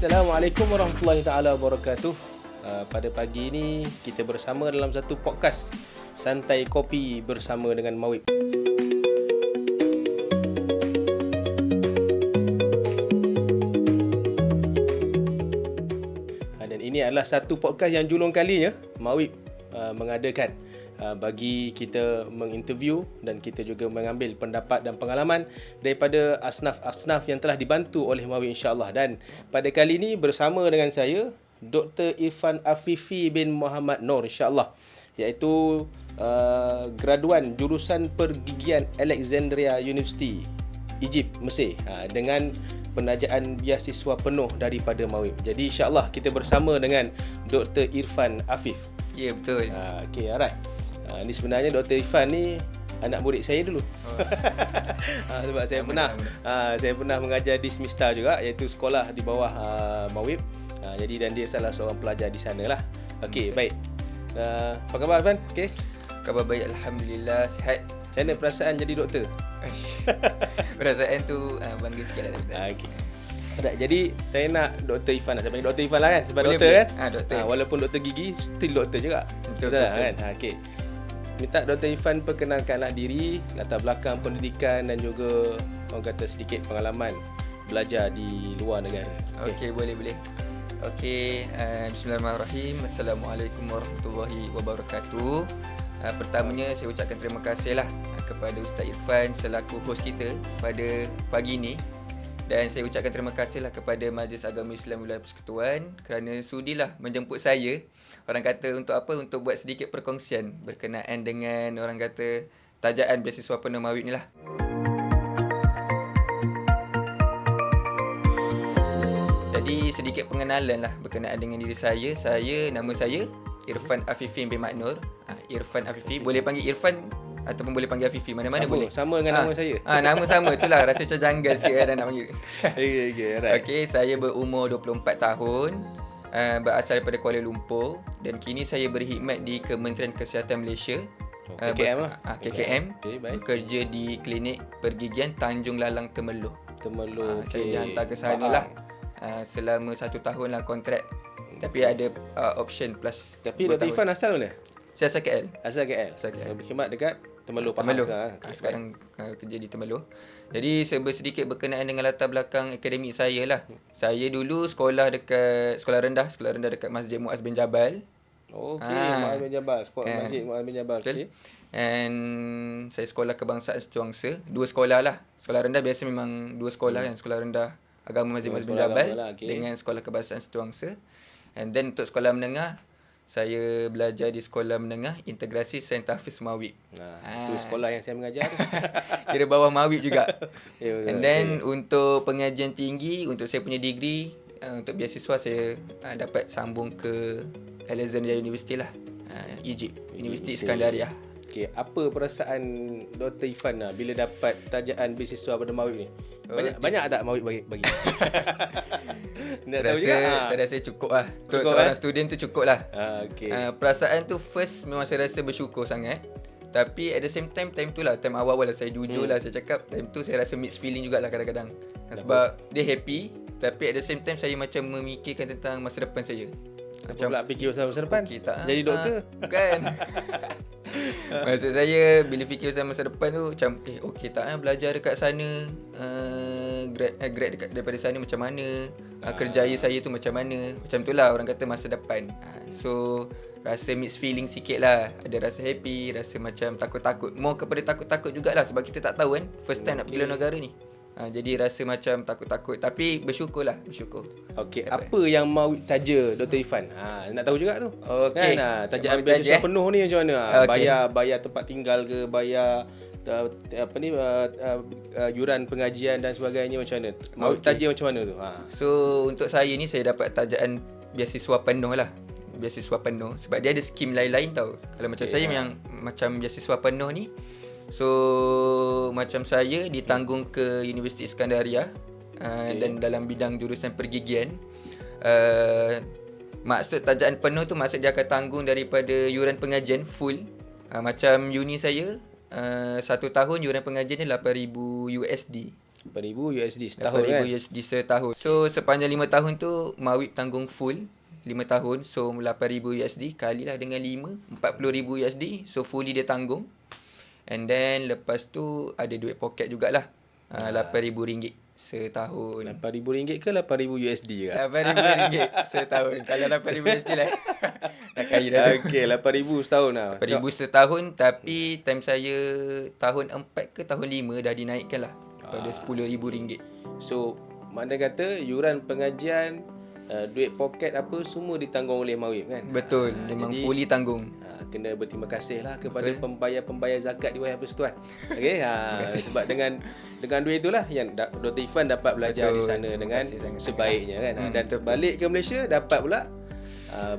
Assalamualaikum warahmatullahi taala wabarakatuh. Pada pagi ini kita bersama dalam satu podcast Santai Kopi bersama dengan Mawib. Dan ini adalah satu podcast yang julung kalinya Mawib mengadakan bagi kita menginterview dan kita juga mengambil pendapat dan pengalaman daripada asnaf-asnaf yang telah dibantu oleh Mawib, insya-Allah. Dan pada kali ini bersama dengan saya Dr. Irfan Afifi bin Muhammad Noor, insya-Allah, iaitu graduan jurusan pergigian Alexandria University, Egypt, Mesir, dengan penajaan beasiswa penuh daripada Mawib. Jadi insya-Allah kita bersama dengan Dr. Irfan Afif. Ya, betul. Okey, alright. Ni sebenarnya Dr. Irfan ni anak murid saya dulu. Sebab saya pernah mengajar di Smista juga, iaitu sekolah di bawah Mawib. Jadi dan dia salah seorang pelajar di sana lah. Okey, baik. Apa khabar Irfan? Okey. Khabar baik, alhamdulillah, sihat. Macam mana perasaan jadi doktor? Perasaan tu bangga sikit lah. Okey. Jadi saya nak Dr. Irfan lah. Saya panggil Dr. Irfan lah kan, sebab boleh, doktor boleh. kan. Doktor. Walaupun doktor gigi, still doktor juga. Betul lah kan. Okey. Minta Dr. Irfan perkenalkanlah diri, latar belakang pendidikan dan juga orang kata sedikit pengalaman belajar di luar negara. Okey, boleh. Okey, bismillahirrahmanirrahim. Assalamualaikum warahmatullahi wabarakatuh. Pertamanya saya ucapkan terima kasih lah kepada Ustaz Irfan selaku host kita pada pagi ini. Dan saya ucapkan terima kasih lah kepada Majlis Agama Islam Wilayah Persekutuan kerana sudilah menjemput saya. Orang kata untuk apa? Untuk buat sedikit perkongsian berkenaan dengan orang kata tajaan beasiswa penuh Mawib ni lah. Jadi sedikit pengenalan lah berkenaan dengan diri saya. Nama saya Irfan Afifi bin Muhammad Noor. Irfan Afifi, boleh panggil Irfan ataupun boleh panggil Afifi, mana-mana boleh. Sama dengan nama saya. Nama sama, itulah rasa macam janggal sikit kan nak panggil. Right. Okey, saya berumur 24 tahun, berasal daripada Kuala Lumpur dan kini saya berkhidmat di Kementerian Kesihatan Malaysia. KKM lah. KKM. Okey, baik. Bekerja di Klinik Pergigian Tanjung Lalang Temerloh. Temerloh. Saya dihantar ke sana lah selama 1 tahun lah kontrak. Tapi ada option plus. Tapi Dr. Irfan asal mana? Saya asal KL. Asal KL. Berkhidmat dekat Temerloh. Temerloh. Okay, sekarang kerja di Temerloh. Jadi sedikit berkenaan dengan latar belakang akademik saya lah. Saya dulu sekolah rendah dekat Masjid Muaz bin Jabal. Okey, Muaz bin Jabal. Masjid Muaz bin Jabal. Betul. And saya sekolah kebangsaan Setiauangsa. 2 sekolah lah. Sekolah rendah biasa memang 2 sekolah kan. Sekolah rendah agama Masjid Muaz bin Jabal dengan sekolah kebangsaan Setiauangsa. And then untuk sekolah menengah, saya belajar di sekolah menengah integrasi Saint Hafiz Mawib. Itu sekolah yang saya mengajar. Kira bawah Mawib juga. Ya, betul. And then untuk pengajian tinggi, untuk saya punya degree, untuk beasiswa saya dapat sambung ke Alexandria University lah. Egypt, Universiti Iskandaria. Okey, apa perasaan Dr. Irfan bila dapat tajaan beasiswa pada Mawib ni? Banyak tak Mawib bagi? Saya rasa cukup lah. Untuk seorang student tu cukup lah. Okay. Perasaan tu first memang saya rasa bersyukur sangat. Tapi at the same time tu lah, time awal-awal lah saya jujur lah saya cakap, time tu saya rasa mixed feeling jugalah kadang-kadang. Sebab dia happy, tapi at the same time saya macam memikirkan tentang masa depan saya. Macam pula fikir pasal masa depan? Jadi doktor? Bukan. Maksud saya bila fikir pasal masa depan tu macam okey tak belajar dekat sana, grad dekat daripada sana macam mana, kerjaya saya tu macam mana. Macam tu lah orang kata masa depan. So rasa mixed feeling sikit lah. Ada rasa happy, rasa macam takut-takut. More kepada takut-takut jugalah sebab kita tak tahu kan first time nak pergi luar negara ni. Jadi rasa macam takut-takut. Tapi bersyukur. Okey, apa yang mau taja Dr. Irfan? Nak tahu juga tu. Okey. Kan tajaan beasiswa penuh ni macam mana? Bayar tempat tinggal ke, bayar yuran pengajian dan sebagainya macam mana? Mau taja macam mana tu? So untuk saya ni saya dapat tajaan beasiswa penuh lah. Beasiswa penuh sebab dia ada skim lain-lain tau. Kalau macam saya yang macam beasiswa penuh ni, so macam saya ditanggung ke Universiti Iskandaria dan dalam bidang jurusan pergigian. Maksud tajaan penuh tu maksud dia akan tanggung daripada yuran pengajian full. Macam uni saya 1 tahun yuran pengajian dia $8,000 USD. 8,000 USD setahun 8,000 kan? USD setahun. So sepanjang 5 tahun tu Mawib tanggung full 5 tahun. So 8,000 USD kalilah dengan 5, 40,000 USD. So fully dia tanggung. And then lepas tu ada duit poket jugalah. RM8,000 setahun. RM8,000 ke RM8,000 USD ke? RM8,000 setahun. Kalau RM8,000 USD lah. Dah kaya dah tu. Okey, RM8,000 setahun lah. RM8,000 setahun, tapi time saya tahun 4 ke tahun 5 dah dinaikkan lah kepada RM10,000. So, mana kata yuran pengajian, duit poket apa semua ditanggung oleh Mawib kan? Betul, memang jadi, fully tanggung. Kena berterima kasih lah kepada Betul. pembayar-pembayar zakat di Wayang Persatuan. Okey, sebab dengan duit itulah yang Dr. Irfan dapat belajar Betul. di sana Terima dengan kasih sangat-sangat. sebaiknya kan. Dan betul. balik ke Malaysia dapat pula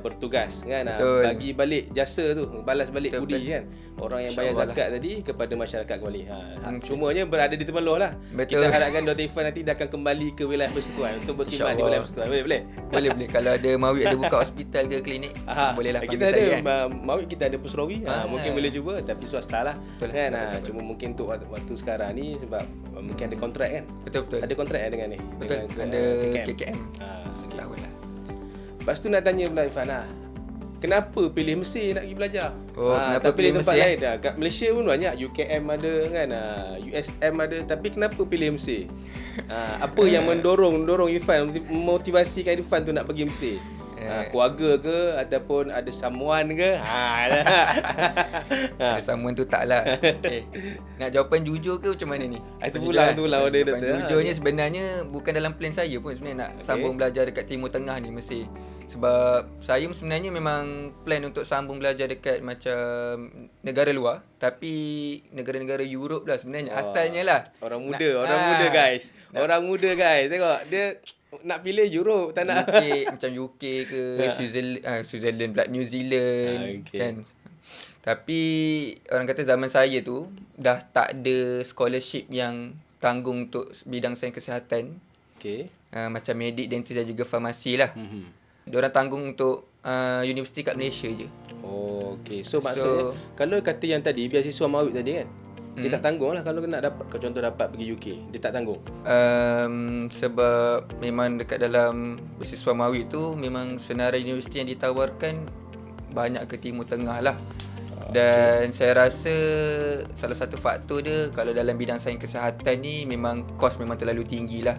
bertugas kan, Betul. bagi balik jasa tu, balas balik Betul, budi betul. kan, orang yang bayar InsyaAllah zakat tadi kepada masyarakat kembali. Cumanya berada di Temerloh lah. Betul. Kita harapkan Dr. Irfan nanti dia akan kembali ke wilayah Persekutuan untuk berkhidmat di InsyaAllah. wilayah Persekutuan. Boleh? Boleh. Kalau ada Mawib ada buka hospital ke klinik, bolehlah kita panggil ada saya kan. Mawib, kita ada Pusrawi. Mungkin boleh cuba tapi swasta lah. Betul, Kan? betul. Cuma mungkin untuk waktu sekarang ni sebab mungkin ada kontrak kan. Betul. Ada kontrak dengan ni. Betul. Dengan, Ada KKM. KKM. Okay. Setahun lah. Lepas tu nak tanya pula Irfan kenapa pilih Mesir nak pergi belajar? Kenapa tak pilih tempat Mesir, lain dah. Kat Malaysia pun banyak, UKM ada kan, USM ada, tapi kenapa pilih Mesir? Apa yang mendorong Irfan, memotivasikan Irfan tu nak pergi Mesir? Keluarga ke ataupun ada someone ke? Ada someone tu tak lah. Okay. Nak jawapan jujur ke macam mana ni? Itu pulang dia Jawapan doktor. jujurnya sebenarnya bukan dalam plan saya pun sebenarnya nak sambung belajar dekat Timur Tengah ni Mesir. Sebab saya sebenarnya memang plan untuk sambung belajar dekat macam negara luar, tapi negara-negara Europe lah sebenarnya. Asalnya lah. Orang muda guys. Orang muda guys. Tengok dia nak pilih Europe, tak nak UK, macam UK ke Switzerland pula, New Zealand okay. kan. Tapi orang kata zaman saya tu dah tak ada scholarship yang tanggung untuk bidang sains kesihatan. Okey. Macam medik, dentist dan juga farmasi lah. Diorang tanggung untuk universiti kat Malaysia je. Oh, okey. So maksudnya kalau kata yang tadi beasiswa Mawib tadi kan, dia tak tanggung lah kalau nak dapat, kalau contoh dapat pergi UK, dia tak tanggung. Sebab memang dekat dalam beasiswa Mawib tu memang senarai universiti yang ditawarkan banyak ke Timur Tengah lah. Dan saya rasa salah satu faktor dia kalau dalam bidang sains kesihatan ni memang kos memang terlalu tinggi lah.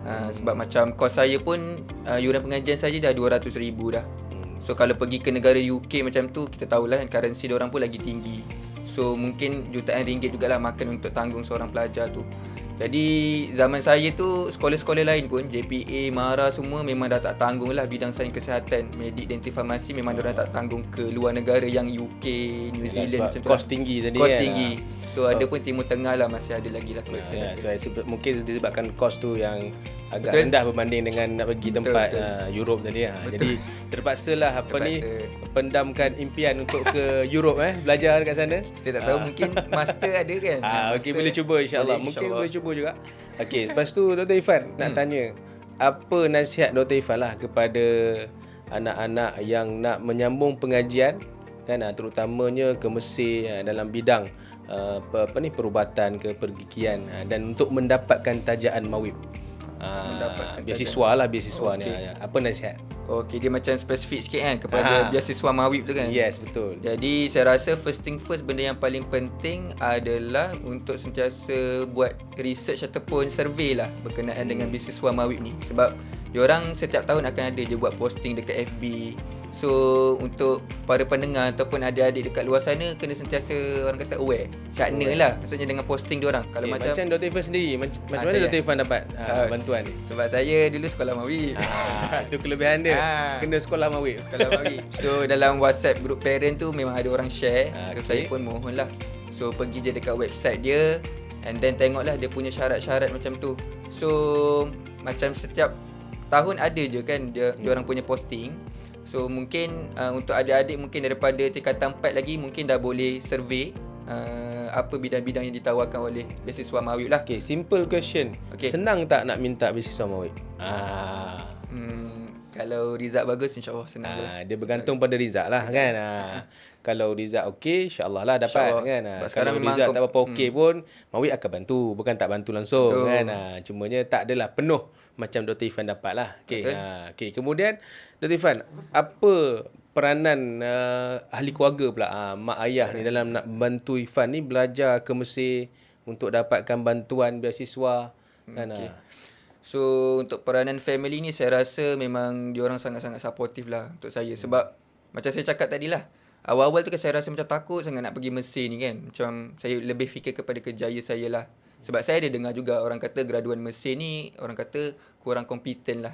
Sebab macam kos saya pun yuran pengajian saja dah RM200,000 dah. So kalau pergi ke negara UK macam tu, kita tahulah kan currency diorang pun lagi tinggi. So mungkin jutaan ringgit jugalah makan untuk tanggung seorang pelajar tu. Jadi zaman saya tu sekolah-sekolah lain pun JPA, MARA semua memang dah tak tanggung lah bidang sains kesihatan, medik, dentist, farmasi memang diorang tak tanggung ke luar negara yang UK, New Zealand macam tu. Kos tinggi tadi kos kan. tinggi. So ada pun Timur Tengah lah masih ada lagi lah kot saya rasa. Mungkin disebabkan kos tu yang agak Betul. rendah berbanding dengan nak pergi tempat Europe tadi. Jadi terpaksalah pendamkan impian untuk ke Europe belajar dekat sana. Kita tak tahu mungkin master ada kan. Okey, boleh cuba insya-Allah. Mungkin boleh cuba juga. Okey, lepas tu Dr. Irfan nak tanya, apa nasihat Dr. Irfan lah kepada anak-anak yang nak menyambung pengajian kan, terutamanya ke Mesir dalam bidang perubatan ke pergigian dan untuk mendapatkan tajaan Mawib. Beasiswa ni. Apa nasihat? Okey, dia macam spesifik sikit kan kepada beasiswa Mawib tu kan. Yes, betul. Jadi saya rasa first thing first, benda yang paling penting adalah untuk sentiasa buat research ataupun survey lah berkenaan dengan beasiswa Mawib ni. Sebab diorang setiap tahun akan ada je buat posting dekat FB. So untuk para pendengar ataupun adik-adik dekat luar sana kena sentiasa orang kata aware. Syakna lah maksudnya dengan posting diorang. Kalau Macam Dr. Irfan sendiri, macam mana saya. Dr. Irfan dapat bantuan ni? Sebab saya dulu sekolah Mawib. Itu kelebihan dia. Kena sekolah Mawib. Sekolah Mawib. So dalam WhatsApp group parent tu memang ada orang share. So saya pun mohon lah. So pergi je dekat website dia and then tengoklah dia punya syarat-syarat macam tu. So macam setiap tahun ada je kan dia orang punya posting. So mungkin untuk adik-adik mungkin daripada tingkatan 4 lagi mungkin dah boleh survey apa bidang-bidang yang ditawarkan oleh beasiswa Mawib lah. Okay, simple question. Okay. Senang tak nak minta beasiswa Mawib? Kalau result bagus, insyaAllah senang je lah. Dia bergantung pada result lah kan. Kalau result okey, insya-Allah lah dapat InsyaAllah. kan. Sebab Kalau sekarang memang result tak apa okey pun, Mawib akan bantu, bukan tak bantu langsung. Betul. Kan. Cumanya tak adalah penuh macam Dr. Irfan dapat lah. Okey. Betul. Okey, kemudian Dr. Irfan, apa peranan ahli keluarga pula, mak ayah ni dalam nak bantu Irfan ni belajar ke Mesir untuk dapatkan bantuan beasiswa kan. Okey. So untuk peranan family ni saya rasa memang diorang sangat-sangat supportive lah untuk saya. Sebab macam saya cakap tadi lah, awal-awal tu kan saya rasa macam takut sangat nak pergi Mesir ni kan. Macam saya lebih fikir kepada kerjaya saya lah. Sebab saya ada dengar juga orang kata graduan Mesir ni, orang kata kurang kompeten lah,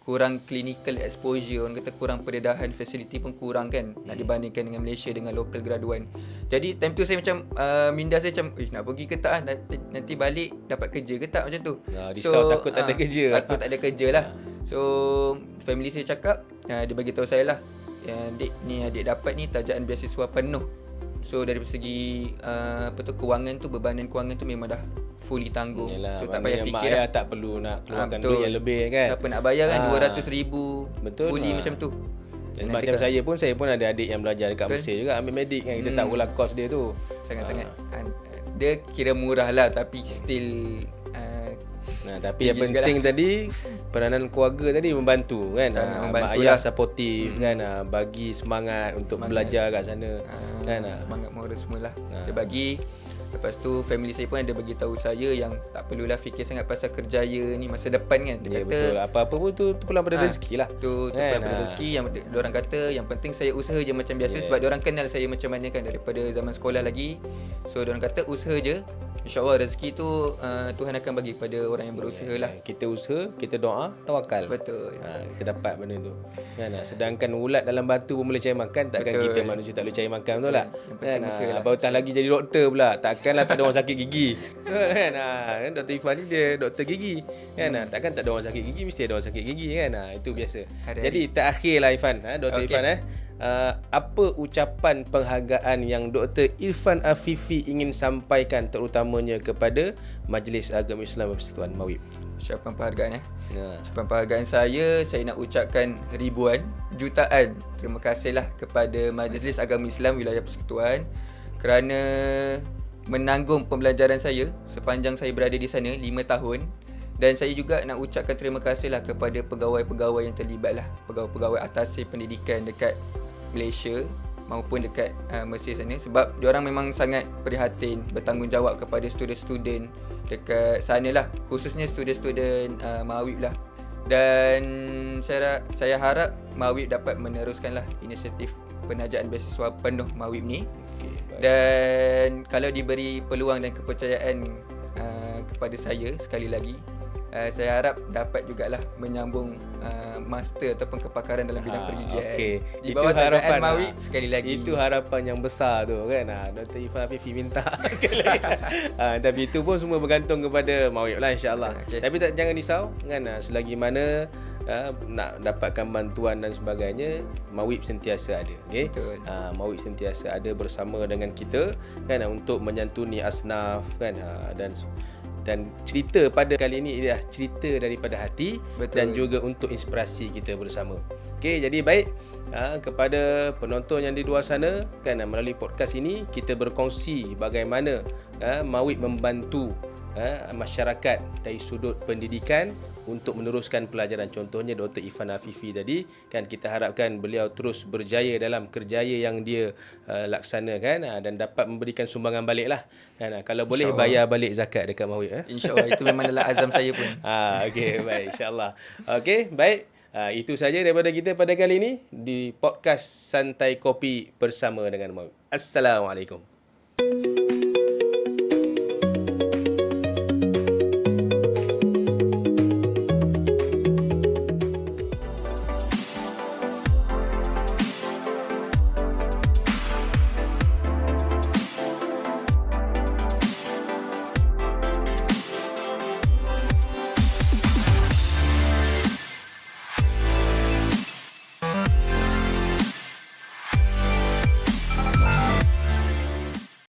kurang clinical exposure, orang kata kurang pendedahan, facility pun kurang kan, nak dibandingkan dengan Malaysia dengan local graduan. Jadi time tu saya macam minda saya macam nak pergi ke tak, nanti balik dapat kerja ke tak, macam tu. Risau takut tak ada kerja. Takut tak ada kerja lah. So family saya cakap, dia bagi tahu saya lah, adik dapat ni tajaan beasiswa penuh. So dari segi kewangan tu, bebanan kewangan tu memang dah fully tanggung. Yalah, so tak payah fikir mak tak perlu nak keluarkan duit yang lebih kan. Siapa nak bayar kan 200,000 betul, fully macam tu. Dan macam saya pun ada adik yang belajar dekat Mesir juga, ambil medik kan. Kita tahulah kos dia tu. Sangat-sangat dia kira murah lah, tapi still tapi yang penting tadi peranan keluarga tadi membantu kan. Mak ayah supportive kan, bagi semangat untuk belajar kat sana kan. Semangat moral semualah dia bagi. Lepas tu family saya pun ada bagi tahu saya yang tak perlulah fikir sangat pasal kerjaya ni masa depan kan. Ya, Dia kata betul. Apa-apa pun tu pulang pada rezeki lah. Tu pulang pada rezeki. Yang diorang kata yang penting saya usaha je macam biasa. Sebab diorang kenal saya macam mana kan daripada zaman sekolah lagi. So diorang kata usaha je, InsyaAllah rezeki tu Tuhan akan bagi pada orang yang berusaha lah. Kita usaha, kita doa, tawakal. Betul. Kita dapat benda tu kan. Sedangkan ulat dalam batu pun boleh cari makan, takkan Betul. kita manusia tak boleh cari makan, betul tak? Yang penting usaha lah. Apatah lagi jadi doktor pula, takkanlah tak ada orang sakit gigi. Kan? Dr. Irfan ni dia doktor gigi kan. Takkan tak ada orang sakit gigi, mesti ada orang sakit gigi kan. Itu biasa. Jadi terakhirlah Irfan, Dr. Irfan apa ucapan penghargaan yang Dr. Irfan Afifi ingin sampaikan terutamanya kepada Majlis Agama Islam Persekutuan Mawib? Ucapan penghargaan Ucapan penghargaan saya nak ucapkan ribuan, jutaan terima kasihlah kepada Majlis Agama Islam Wilayah Persekutuan kerana menanggung pembelajaran saya sepanjang saya berada di sana 5 tahun. Dan saya juga nak ucapkan terima kasihlah kepada pegawai-pegawai yang terlibat lah, pegawai-pegawai atas pendidikan dekat Malaysia maupun dekat Mesir sana. Sebab diorang memang sangat prihatin, bertanggungjawab kepada student-student dekat sana lah, khususnya student-student Mawib lah. Dan saya harap Mawib dapat meneruskan lah inisiatif penajaan beasiswa penuh Mawib ni. Dan kalau diberi peluang dan kepercayaan kepada saya sekali lagi, saya harap dapat jugalah menyambung master ataupun kepakaran dalam bidang pergigian. Di bawah tajaan Mawib sekali lagi. Itu harapan yang besar tu kan. Dr. Irfan Afifi minta sekali lagi. Tapi itu pun semua bergantung kepada Mawib lah, insya-Allah. Tapi jangan risau kan, selagi mana nak dapatkan bantuan dan sebagainya, Mawib sentiasa ada. Okey. Mawib sentiasa ada bersama dengan kita kan, untuk menyantuni asnaf kan. Dan cerita pada kali ini ialah cerita daripada hati. Betul. Dan juga untuk inspirasi kita bersama. Okey, jadi baik kepada penonton yang di luar sana kan, melalui podcast ini kita berkongsi bagaimana Mawib membantu masyarakat dari sudut pendidikan untuk meneruskan pelajaran. Contohnya Dr. Irfan Afifi tadi kan, kita harapkan beliau terus berjaya dalam kerjaya yang dia laksanakan dan dapat memberikan sumbangan balik lah kan. Kalau boleh bayar balik zakat dekat Mawib. InsyaAllah itu memang adalah azam saya pun. Okey, baik, insyaAllah. Okey, baik. Itu saja daripada kita pada kali ini di podcast Santai Kopi bersama dengan Mawib. Assalamualaikum.